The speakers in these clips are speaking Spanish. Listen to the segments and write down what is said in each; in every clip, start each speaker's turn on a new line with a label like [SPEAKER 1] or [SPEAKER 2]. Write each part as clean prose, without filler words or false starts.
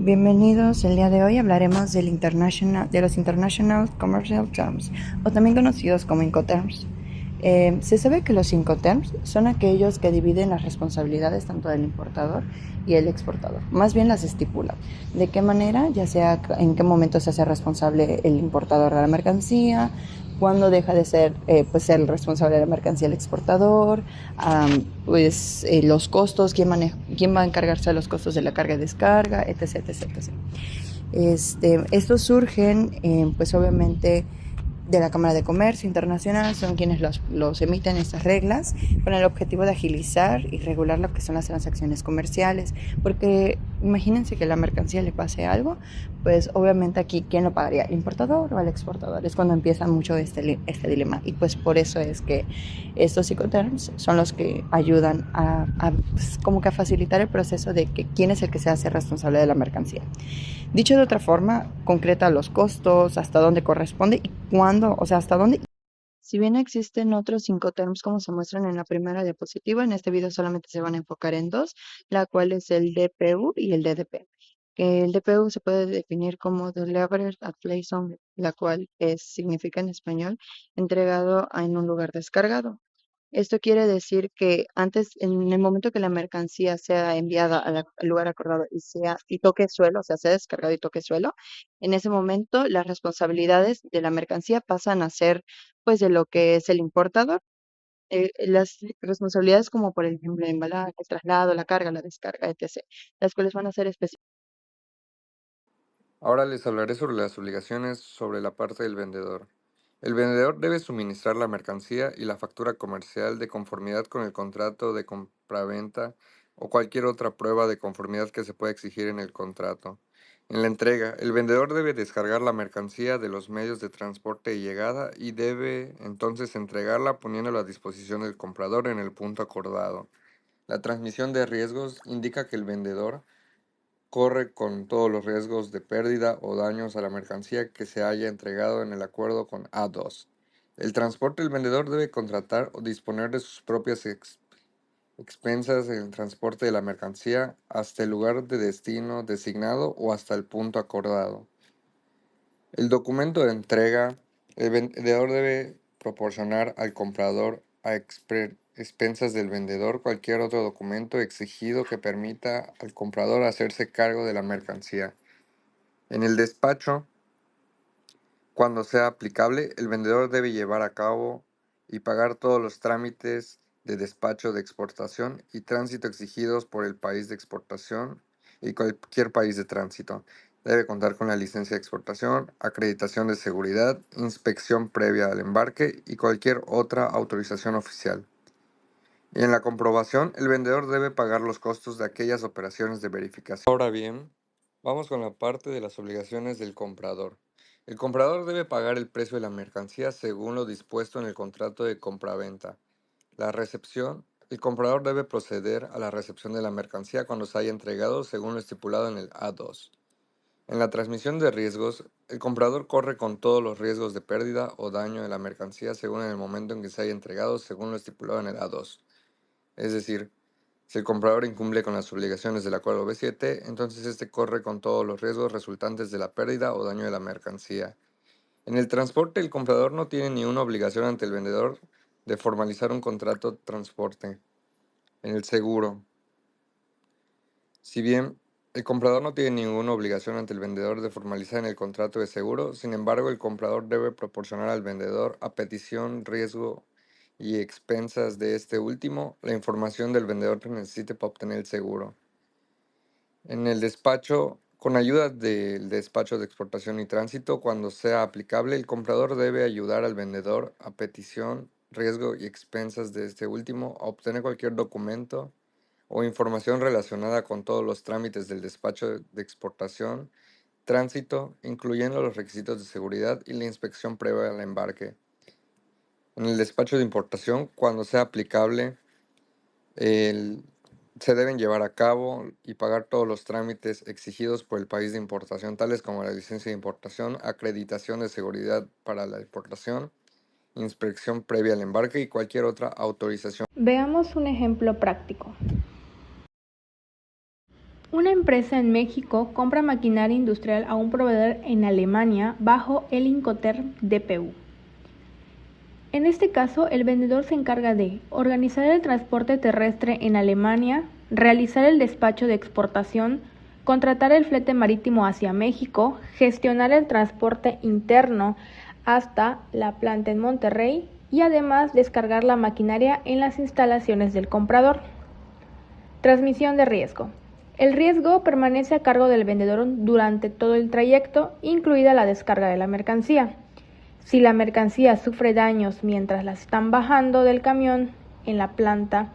[SPEAKER 1] Bienvenidos, el día de hoy hablaremos de los International Commercial Terms, o también conocidos como Incoterms. Se sabe que los Incoterms son aquellos que dividen las responsabilidades tanto del importador y el exportador, más bien las estipula. ¿De qué manera? Ya sea en qué momento se hace responsable el importador de la mercancía, cuándo deja de ser, ser el responsable de la mercancía el exportador, los costos, quién va a encargarse de los costos de la carga y descarga, etc. etc. Estos surgen, pues obviamente, de la Cámara de Comercio Internacional, son quienes los emiten estas reglas con el objetivo de agilizar y regular lo que son las transacciones comerciales, porque imagínense que a la mercancía le pase algo, pues obviamente aquí ¿quién lo pagaría? ¿El importador o el exportador? Es cuando empieza mucho este dilema, y pues por eso es que estos Incoterms son los que ayudan pues, como que a facilitar el proceso de que quién es el que se hace responsable de la mercancía. Dicho de otra forma, concreta los costos, hasta dónde corresponde y cuándo, o sea, hasta dónde. Si bien existen otros Incoterms como se muestran en la primera diapositiva, en este video solamente se van a enfocar en dos, la cual es el DPU y el DDP. Que el DPU se puede definir como Delivered at Place Only, la cual significa en español entregado en un lugar descargado. Esto quiere decir que antes, en el momento que la mercancía sea enviada al lugar acordado y toque suelo, o sea, sea descargado y toque suelo, en ese momento las responsabilidades de la mercancía pasan a ser, pues, de lo que es el importador. Las responsabilidades como, por ejemplo, el embalaje, el traslado, la carga, la descarga, etc., las cuales van a ser específicas.
[SPEAKER 2] Ahora les hablaré sobre las obligaciones sobre la parte del vendedor. El vendedor debe suministrar la mercancía y la factura comercial de conformidad con el contrato de compraventa o cualquier otra prueba de conformidad que se pueda exigir en el contrato. En la entrega, el vendedor debe descargar la mercancía de los medios de transporte y llegada y debe entonces entregarla poniéndola a disposición del comprador en el punto acordado. La transmisión de riesgos indica que el vendedor corre con todos los riesgos de pérdida o daños a la mercancía que se haya entregado en el acuerdo con A2. El transporte, el vendedor debe contratar o disponer de sus propias expensas en el transporte de la mercancía hasta el lugar de destino designado o hasta el punto acordado. El documento de entrega, el vendedor debe proporcionar al comprador a expensas del vendedor cualquier otro documento exigido que permita al comprador hacerse cargo de la mercancía. En el despacho, cuando sea aplicable, el vendedor debe llevar a cabo y pagar todos los trámites de despacho de exportación y tránsito exigidos por el país de exportación y cualquier país de tránsito. Debe contar con la licencia de exportación, acreditación de seguridad, inspección previa al embarque y cualquier otra autorización oficial. Y en la comprobación, el vendedor debe pagar los costos de aquellas operaciones de verificación. Ahora bien, vamos con la parte de las obligaciones del comprador. El comprador debe pagar el precio de la mercancía según lo dispuesto en el contrato de compraventa. La recepción. El comprador debe proceder a la recepción de la mercancía cuando se haya entregado según lo estipulado en el A2. En la transmisión de riesgos, el comprador corre con todos los riesgos de pérdida o daño de la mercancía según en el momento en que se haya entregado según lo estipulado en el A2. Es decir, si el comprador incumple con las obligaciones del acuerdo B7, entonces este corre con todos los riesgos resultantes de la pérdida o daño de la mercancía. En el transporte, el comprador no tiene ninguna obligación ante el vendedor de formalizar un contrato de transporte. En el seguro, si bien el comprador no tiene ninguna obligación ante el vendedor de formalizar en el contrato de seguro, sin embargo, el comprador debe proporcionar al vendedor, a petición, riesgo y expensas de este último, la información del vendedor que necesite para obtener el seguro. En el despacho, con ayuda del despacho de exportación y tránsito, cuando sea aplicable, el comprador debe ayudar al vendedor, a petición, riesgo y expensas de este último, a obtener cualquier documento o información relacionada con todos los trámites del despacho de exportación, tránsito, incluyendo los requisitos de seguridad y la inspección previa al embarque. En el despacho de importación, cuando sea aplicable, el- se deben llevar a cabo y pagar todos los trámites exigidos por el país de importación, tales como la licencia de importación, acreditación de seguridad para la importación, inspección previa al embarque y cualquier otra autorización.
[SPEAKER 3] Veamos un ejemplo práctico. Una empresa en México compra maquinaria industrial a un proveedor en Alemania bajo el Incoterm DPU. En este caso, el vendedor se encarga de organizar el transporte terrestre en Alemania, realizar el despacho de exportación, contratar el flete marítimo hacia México, gestionar el transporte interno hasta la planta en Monterrey y además descargar la maquinaria en las instalaciones del comprador. Transmisión de riesgo. El riesgo permanece a cargo del vendedor durante todo el trayecto, incluida la descarga de la mercancía. Si la mercancía sufre daños mientras la están bajando del camión en la planta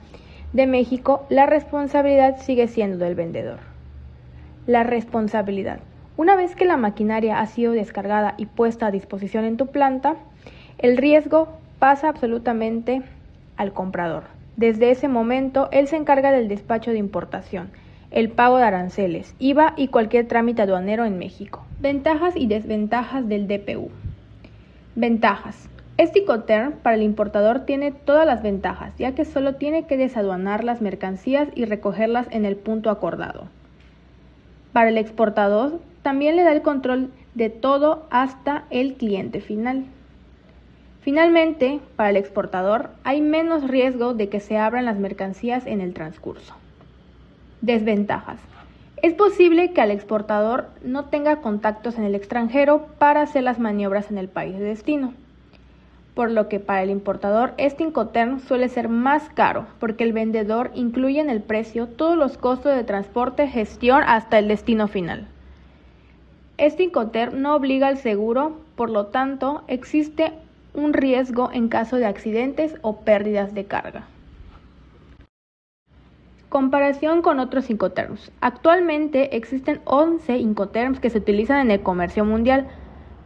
[SPEAKER 3] de México, la responsabilidad sigue siendo del vendedor. La responsabilidad. Una vez que la maquinaria ha sido descargada y puesta a disposición en tu planta, el riesgo pasa absolutamente al comprador. Desde ese momento, él se encarga del despacho de importación, el pago de aranceles, IVA y cualquier trámite aduanero en México. Ventajas y desventajas del DPU. Ventajas. Este Incoterm para el importador tiene todas las ventajas, ya que solo tiene que desaduanar las mercancías y recogerlas en el punto acordado. Para el exportador, también le da el control de todo hasta el cliente final. Finalmente, para el exportador, hay menos riesgo de que se abran las mercancías en el transcurso. Desventajas. Es posible que al exportador no tenga contactos en el extranjero para hacer las maniobras en el país de destino, por lo que para el importador este Incoterm suele ser más caro porque el vendedor incluye en el precio todos los costos de transporte, gestión hasta el destino final. Este Incoterm no obliga al seguro, por lo tanto existe un riesgo en caso de accidentes o pérdidas de carga. Comparación con otros Incoterms. Actualmente existen 11 Incoterms que se utilizan en el comercio mundial.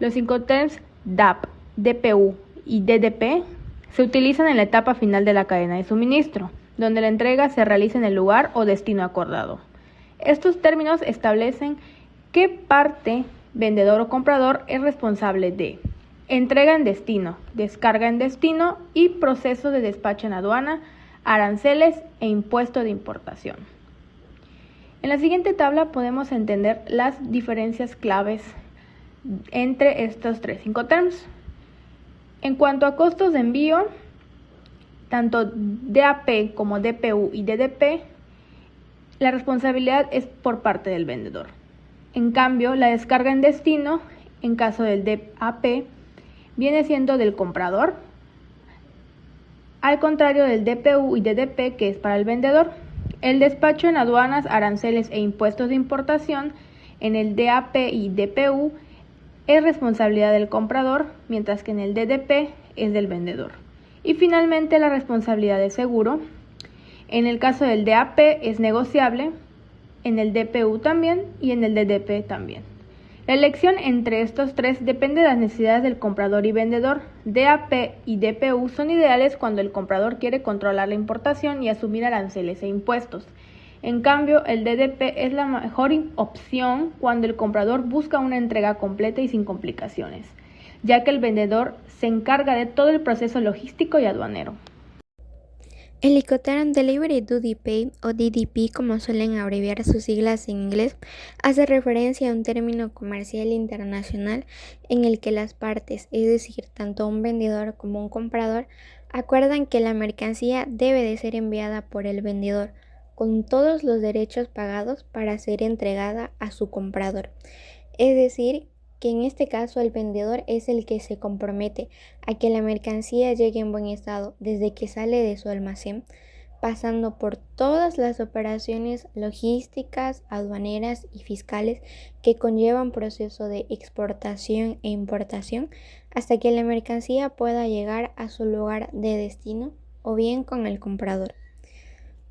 [SPEAKER 3] Los Incoterms DAP, DPU y DDP se utilizan en la etapa final de la cadena de suministro, donde la entrega se realiza en el lugar o destino acordado. Estos términos establecen qué parte, vendedor o comprador, es responsable de entrega en destino, descarga en destino y proceso de despacho en aduana, aranceles e impuesto de importación. En la siguiente tabla podemos entender las diferencias claves entre estos tres Incoterms. En cuanto a costos de envío, tanto DAP como DPU y DDP, la responsabilidad es por parte del vendedor. En cambio, la descarga en destino, en caso del DAP, viene siendo del comprador, al contrario del DPU y DDP, que es para el vendedor. El despacho en aduanas, aranceles e impuestos de importación en el DAP y DPU es responsabilidad del comprador, mientras que en el DDP es del vendedor. Y finalmente la responsabilidad de seguro. En el caso del DAP es negociable, en el DPU también y en el DDP también. La elección entre estos tres depende de las necesidades del comprador y vendedor. DAP y DPU son ideales cuando el comprador quiere controlar la importación y asumir aranceles e impuestos. En cambio, el DDP es la mejor opción cuando el comprador busca una entrega completa y sin complicaciones, ya que el vendedor se encarga de todo el proceso logístico y aduanero.
[SPEAKER 4] El Incoterm Delivery Duty Paid o DDP, como suelen abreviar sus siglas en inglés, hace referencia a un término comercial internacional en el que las partes, es decir, tanto un vendedor como un comprador, acuerdan que la mercancía debe de ser enviada por el vendedor con todos los derechos pagados para ser entregada a su comprador. Es decir, que en este caso el vendedor es el que se compromete a que la mercancía llegue en buen estado desde que sale de su almacén, pasando por todas las operaciones logísticas, aduaneras y fiscales que conllevan proceso de exportación e importación hasta que la mercancía pueda llegar a su lugar de destino o bien con el comprador.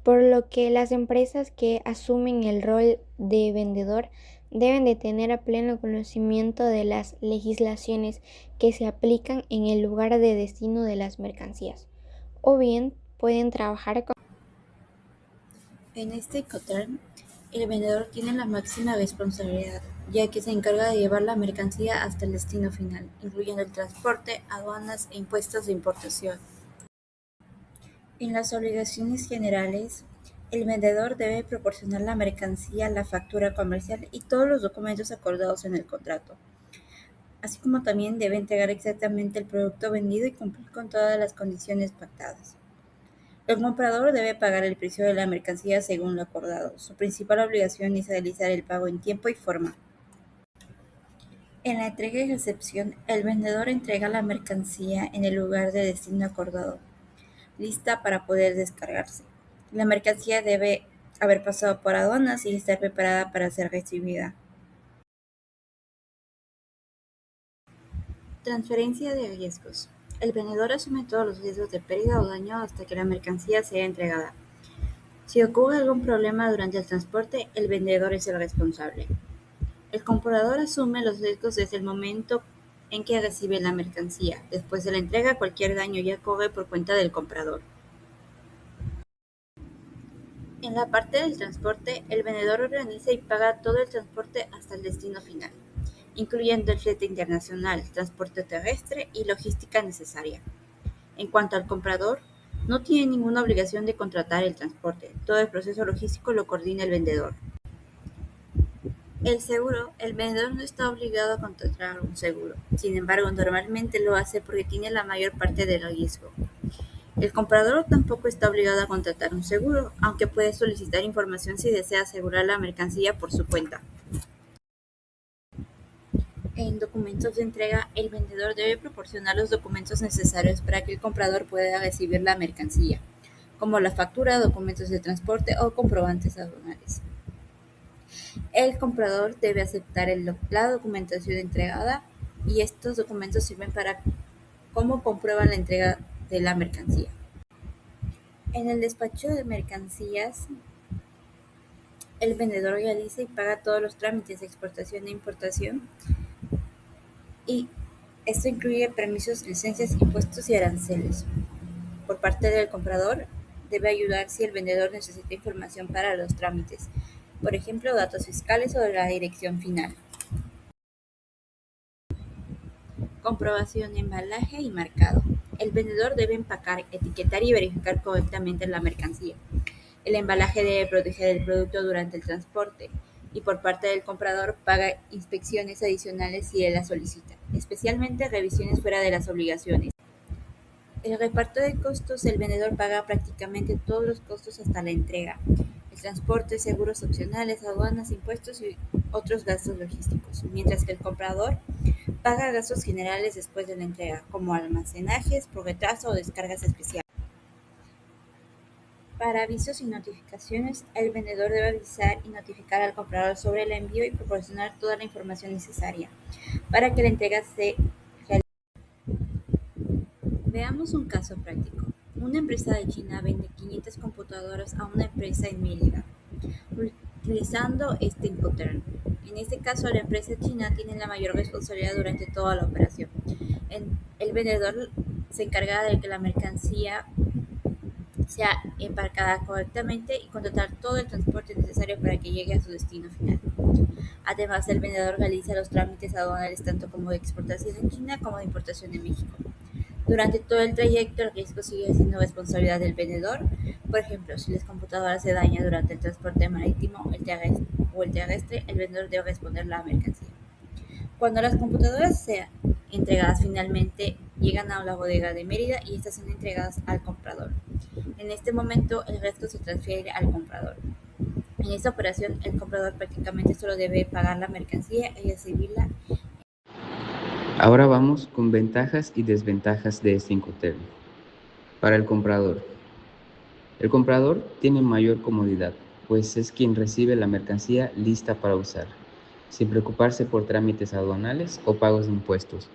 [SPEAKER 4] Por lo que las empresas que asumen el rol de vendedor deben de tener a pleno conocimiento de las legislaciones que se aplican en el lugar de destino de las mercancías, o bien pueden trabajar con...
[SPEAKER 5] En este Incoterm, el vendedor tiene la máxima responsabilidad, ya que se encarga de llevar la mercancía hasta el destino final, incluyendo el transporte, aduanas e impuestos de importación. En las obligaciones generales, El vendedor debe proporcionar la mercancía, la factura comercial y todos los documentos acordados en el contrato, así como también debe entregar exactamente el producto vendido y cumplir con todas las condiciones pactadas. El comprador debe pagar el precio de la mercancía según lo acordado. Su principal obligación es realizar el pago en tiempo y forma. En la entrega y recepción, el vendedor entrega la mercancía en el lugar de destino acordado, lista para poder descargarse. La mercancía debe haber pasado por aduanas y estar preparada para ser recibida. Transferencia de riesgos. El vendedor asume todos los riesgos de pérdida o daño hasta que la mercancía sea entregada. Si ocurre algún problema durante el transporte, el vendedor es el responsable. El comprador asume los riesgos desde el momento en que recibe la mercancía. Después de la entrega, cualquier daño ya corre por cuenta del comprador. En la parte del transporte, el vendedor organiza y paga todo el transporte hasta el destino final, incluyendo el flete internacional, transporte terrestre y logística necesaria. En cuanto al comprador, no tiene ninguna obligación de contratar el transporte. Todo el proceso logístico lo coordina el vendedor. El seguro. El vendedor no está obligado a contratar un seguro. Sin embargo, normalmente lo hace porque tiene la mayor parte del riesgo. El comprador tampoco está obligado a contratar un seguro, aunque puede solicitar información si desea asegurar la mercancía por su cuenta. En documentos de entrega, el vendedor debe proporcionar los documentos necesarios para que el comprador pueda recibir la mercancía, como la factura, documentos de transporte o comprobantes aduanales. El comprador debe aceptar la documentación entregada y estos documentos sirven para cómo comprueban la entrega de la mercancía. En el despacho de mercancías, el vendedor realiza y paga todos los trámites de exportación e importación y esto incluye permisos, licencias, impuestos y aranceles. Por parte del comprador, debe ayudar si el vendedor necesita información para los trámites, por ejemplo, datos fiscales o de la dirección final. Comprobación, embalaje y marcado. El vendedor debe empacar, etiquetar y verificar correctamente la mercancía. El embalaje debe proteger el producto durante el transporte y por parte del comprador paga inspecciones adicionales si él las solicita, especialmente revisiones fuera de las obligaciones. El reparto de costos. El vendedor paga prácticamente todos los costos hasta la entrega. El transporte, seguros opcionales, aduanas, impuestos y otros gastos logísticos, mientras que el comprador paga gastos generales después de la entrega, como almacenajes por retraso o descargas especiales. Para avisos y notificaciones, el vendedor debe avisar y notificar al comprador sobre el envío y proporcionar toda la información necesaria para que la entrega se realice. Veamos un caso práctico. Una empresa de China vende 500 computadoras a una empresa en Mérida, utilizando este Incoterm. En este caso, la empresa china tiene la mayor responsabilidad durante toda la operación. El vendedor se encarga de que la mercancía sea embarcada correctamente y contratar todo el transporte necesario para que llegue a su destino final. Además, el vendedor realiza los trámites aduanales tanto como de exportación en China como de importación en México. Durante todo el trayecto, el riesgo sigue siendo responsabilidad del vendedor. Por ejemplo, si las computadoras se dañan durante el transporte marítimo o el terrestre, el vendedor debe responder la mercancía. Cuando las computadoras sean entregadas finalmente, llegan a la bodega de Mérida y estas son entregadas al comprador. En este momento, el resto se transfiere al comprador. En esta operación, el comprador prácticamente solo debe pagar la mercancía y recibirla.
[SPEAKER 6] Ahora vamos con ventajas y desventajas de este Incoterm. Para el comprador tiene mayor comodidad, pues es quien recibe la mercancía lista para usar, sin preocuparse por trámites aduanales o pagos de impuestos.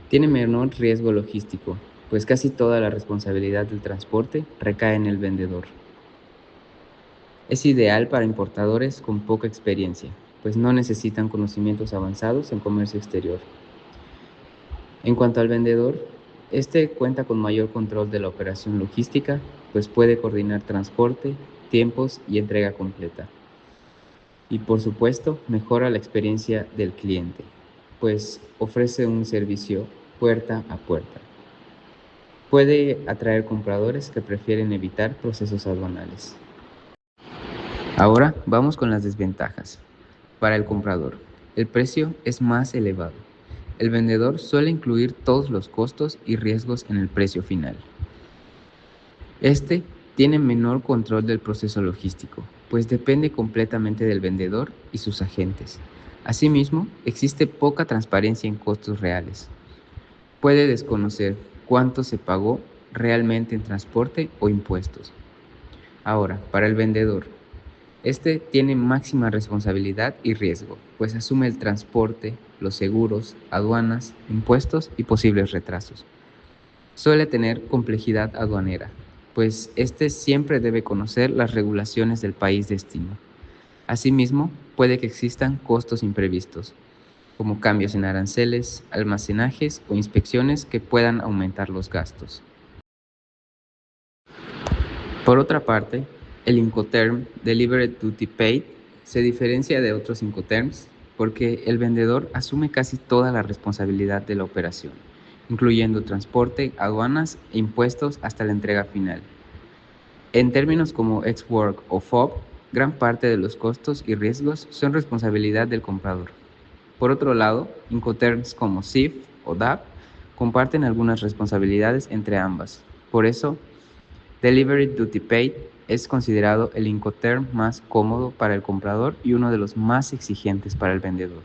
[SPEAKER 6] Tiene menor riesgo logístico, pues casi toda la responsabilidad del transporte recae en el vendedor. Es ideal para importadores con poca experiencia, pues no necesitan conocimientos avanzados en comercio exterior. En cuanto al vendedor, este cuenta con mayor control de la operación logística, pues puede coordinar transporte, tiempos y entrega completa. Y por supuesto, mejora la experiencia del cliente, pues ofrece un servicio puerta a puerta. Puede atraer compradores que prefieren evitar procesos aduanales. Ahora vamos con las desventajas. Para el comprador, el precio es más elevado. El vendedor suele incluir todos los costos y riesgos en el precio final. Este tiene menor control del proceso logístico, pues depende completamente del vendedor y sus agentes. Asimismo, existe poca transparencia en costos reales. Puede desconocer cuánto se pagó realmente en transporte o impuestos. Ahora, para el vendedor, este tiene máxima responsabilidad y riesgo, pues asume el transporte, los seguros, aduanas, impuestos y posibles retrasos. Suele tener complejidad aduanera, pues este siempre debe conocer las regulaciones del país destino. Asimismo, puede que existan costos imprevistos, como cambios en aranceles, almacenajes o inspecciones que puedan aumentar los gastos. Por otra parte, el Incoterm Delivered Duty Paid se diferencia de otros Incoterms porque el vendedor asume casi toda la responsabilidad de la operación, incluyendo transporte, aduanas e impuestos hasta la entrega final. En términos como Ex-Work o FOB, gran parte de los costos y riesgos son responsabilidad del comprador. Por otro lado, Incoterms como SIF o DAP comparten algunas responsabilidades entre ambas. Por eso, Delivery Duty Paid es considerado el Incoterm más cómodo para el comprador y uno de los más exigentes para el vendedor.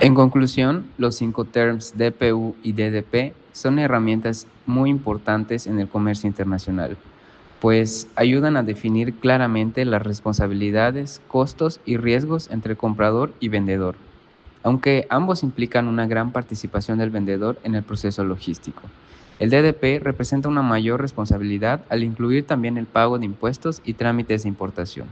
[SPEAKER 6] En conclusión, los Incoterms DPU y DDP son herramientas muy importantes en el comercio internacional, pues ayudan a definir claramente las responsabilidades, costos y riesgos entre comprador y vendedor, aunque ambos implican una gran participación del vendedor en el proceso logístico. El DDP representa una mayor responsabilidad al incluir también el pago de impuestos y trámites de importación.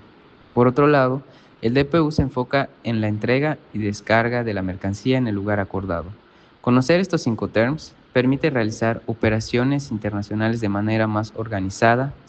[SPEAKER 6] Por otro lado, el DPU se enfoca en la entrega y descarga de la mercancía en el lugar acordado. Conocer estos Incoterms permite realizar operaciones internacionales de manera más organizada,